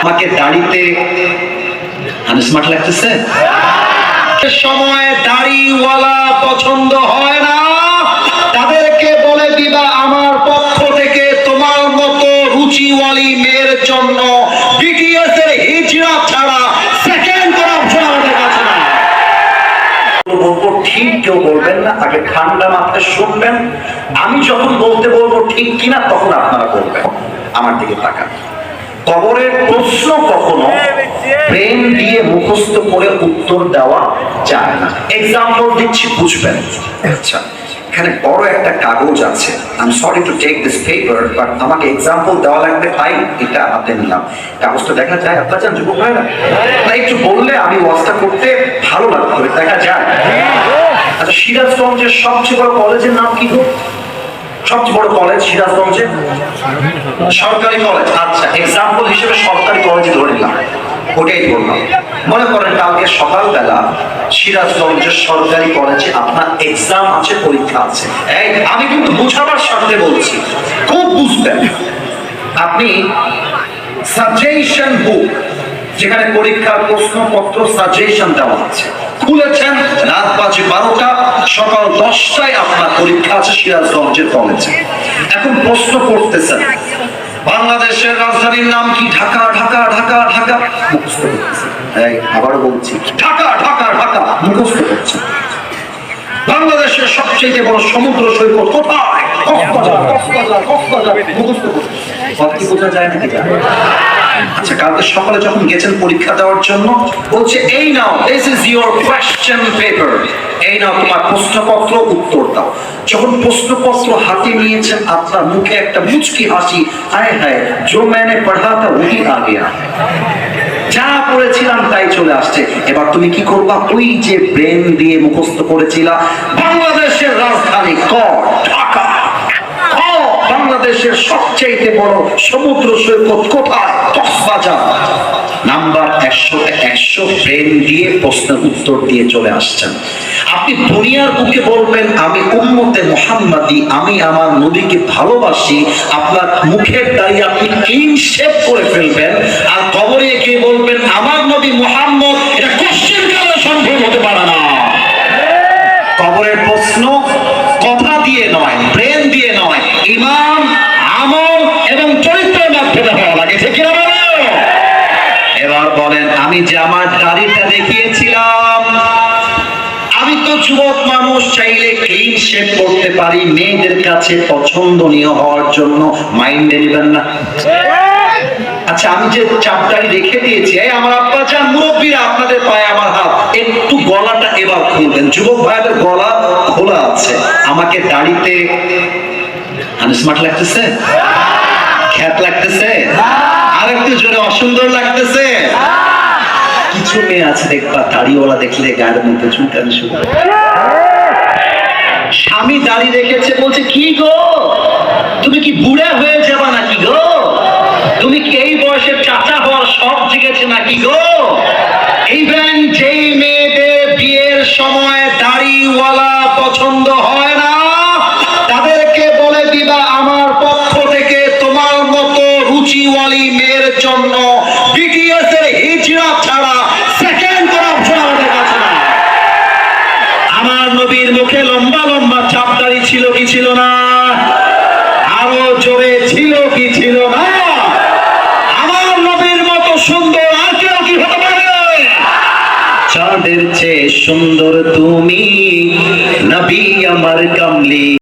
আমাকে দাড়িতে স্মার্ট লাগতেছে। সময় দাড়িওয়ালা পছন্দ হয় না, তাদেরকে বলে দিবা আমার পক্ষ থেকে তোমার মতো রুচিওয়ালি মেয়ের জন্য বিটিএস এর হিজরা ছাড়া সেকেন্ড কোন অপশন আমাদের কাছে না। বলবো ঠিক কেউ বলবেন না, আগে ঠান্ডা মাথায় শুনবেন। আমি যখন বলতে বলবো ঠিক কিনা তখন আপনারা বলবেন। আমার দিকে তাকান। কবরের প্রশ্ন কখনো ব্রেন দিয়ে মুখস্থ করে উত্তর দেওয়া যায় না। এক্সাম্পল দিচ্ছি, বুঝবেন। আচ্ছা, এখানে বড় একটা কাগজ আছে। I am sorry to take this paper, but আমাকে এক্সাম্পল দেওয়া লাগবে, তাই এটা হাতে নিলাম। কাগজটা দেখা যায়? আপনারা জান যুবক ভাইরা, তাই একটু বললে আমি ওয়াজটা করতে ভালো লাগবে। দেখা যায়? আচ্ছা, সিরাজগঞ্জের সবচেয়ে বড় কলেজের নাম কি গো? সবচেয়ে বড় কলেজ সিরাজগঞ্জে সরকারি কলেজ। আচ্ছা, এক্সাম্পল হিসেবে সরকারি কলেজ ধরে নিলাম, ওটাই বললাম। মনে করেন কালকে সকালবেলা সিরাজগঞ্জের সরকারি কলেজে আপনার এক্সাম আছে, পরীক্ষা আছে। এই আমি কিন্তু বুঝাবার সাথে বলছি, খুব বুঝবেন। আপনি সাজেশন বুক, যেখানে পরীক্ষার প্রশ্নপত্র সাজেশন দেওয়া আছে, খুলেছেন। রাত বাজে 12টা, সকাল 10টায় আপনার পরীক্ষা আছে সিরাজগঞ্জের কলেজে। এখন প্রশ্ন করতেছেন, বাংলাদেশের রাজধানীর নাম কি? ঢাকা। ঢাকা ঢাকা ঢাকা মুখস্থ করতেছেন। আবারও বলছি, ঢাকা ঢাকা ঢাকা মুখস্থ করছেন। বাংলাদেশের সবচেয়ে বড় সমুদ্র সৈকত কোথায়? কক্সবাজার। কক্সবাজার কক্সবাজার মুখস্থ করছেন। কথা কি বোঝা যায় নাকি? আচ্ছা, কালকে সকালে যখন গেছেন পরীক্ষা দেওয়ার জন্য, বলছে এই নাও, this is your question paper, এই নাও তোমার প্রশ্নপত্র, উত্তর দাও। যখন প্রশ্নপত্র হাতে নিয়েছেন, আপনার মুখে একটা মুচকি হাসি, হায় হায় জো मैंने पढ़ा था वही आ गया, যা পড়েছিলাম তাই চলে আসছে। এবার তুমি কি করবা? ওই যে ব্রেন দিয়ে মুখস্থ করেছিলা, বাংলাদেশের রাজধানী ঢাকা, বাংলাদেশের সবচেয়ে বড় সমুদ্র সৈকত কোথায়? কক্সবাজার। নাম্বার 100 ব্রেন দিয়ে প্রশ্নের উত্তর দিয়ে চলে আসছেন। আপনি দুনিয়ার বুকে বলবেন আমি উম্মতে মুহাম্মাদি, আমি আমার নবীকে ভালোবাসি, আপনার মুখের দাড়ি আপনি ক্লিন শেভ করে ফেলবেন, আর কবরে গিয়ে বলবেন আমার নবী মুহাম্মদ। এটা কোশ্চেন কালে সম্ভব হতে পারে না। কবরের প্রশ্ন কথা দিয়ে নয়, ব্রেন দিয়ে নয়, ইমান, আমল এবং চরিত্রের মাধ্যমে হওয়া লাগে। ঠিক কিনা বলো? এবার বলেন, আমি যে আমার দাড়িটা দেখিয়েছিলাম, আমি তো যুবক মানুষ, চাইলে ক্লিন শেভ করতে পারি মেয়েদের কাছে পছন্দনীয় হওয়ার জন্য। মাইন্ডে নেবেন না। আচ্ছা, আমি যে চাপটাই রেখে দিয়েছি, আমার আব্বা যান মুরব্বীরা, আপনাদের পায়ে আমার হাত, একটু গলাটা এবার খুলবেন। যুবক ভাইদের গলা খোলা আছে। আমাকে দাড়িতে স্মার্ট লাগতেছে? খ্যাত লাগতেছে? আর একটু জোরে অসুন্দর লাগতেছে? কিছু মেয়ে আছে দেখবা, দাড়িওয়ালা দেখলে গায়ের মধ্যে চুলকানি শুরু। স্বামী দাড়ি রেখেছে, বলছে কি গো তুমি কি বুড়া হয়ে যাবা নাকি গো? তুমি কি এই বয়সে চাচা হওয়ার শখ জেগেছে নাকি গো? ইভেন যেই মেয়েদের বিয়ের সময় দাড়িওয়ালা পছন্দ হয় না, তাদেরকে বলে দিবা আমার পক্ষ থেকে তোমার মতো রুচিওয়ালি মেয়ের জন্য বিটিএস এর হিজরা ছাড়া সেকেন্ড কোন অপশন আমাদের কাছে না। আমার নবীর মুখে লম্বা লম্বা চাপ দাড়ি ছিল কি ছিল না? আরো জোরে ছিল কি ছিল না? আমার নবীর মতো সুন্দর আর কেউ কি হতে পারে? চাঁদের চেয়ে সুন্দর তুমি, নবী আমার কামলি।